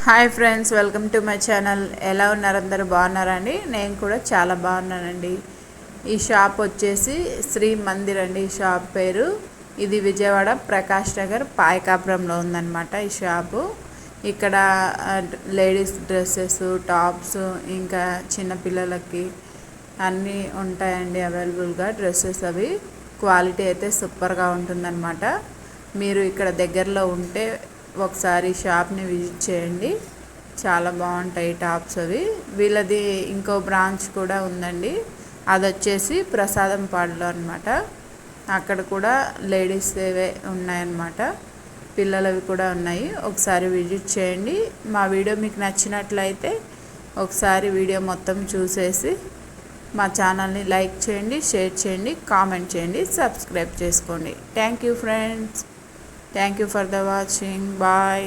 Hi friends, welcome to my channel. ఎలా ఉన్నారు? అందరూ బాగున్నారా అండి? నేను కూడా చాలా బాగున్నానండి. ఈ షాప్ వచ్చేసి శ్రీ మందిర్ అండి. ఈ షాప్ పేరు. ఇది విజయవాడ ప్రకాష్ నగర్ పాయకాపురంలో ఉందన్నమాట ఈ షాపు. ఇక్కడ లేడీస్ డ్రెస్సెస్, టాప్స్, ఇంకా చిన్నపిల్లలకి అన్నీ ఉంటాయండి అవైలబుల్గా. డ్రెస్సెస్ అవి క్వాలిటీ అయితే సూపర్గా ఉంటుందన్నమాట. మీరు ఇక్కడ దగ్గరలో ఉంటే ఒకసారి షాప్ని విజిట్ చేయండి. చాలా బాగుంటాయి టాప్స్ అవి. వీళ్ళది ఇంకో బ్రాంచ్ కూడా ఉందండి. అది వచ్చేసి ప్రసాదంపాడులో అనమాట. అక్కడ కూడా లేడీస్ ఏవే ఉన్నాయన్నమాట. పిల్లలవి కూడా ఉన్నాయి. ఒకసారి విజిట్ చేయండి. మా వీడియో మీకు నచ్చినట్లయితే ఒకసారి వీడియో మొత్తం చూసేసి మా ఛానల్ని లైక్ చేయండి, షేర్ చేయండి, కామెంట్ చేయండి, సబ్స్క్రైబ్ చేసుకోండి. Thank you friends. Thank you for the watching. Bye.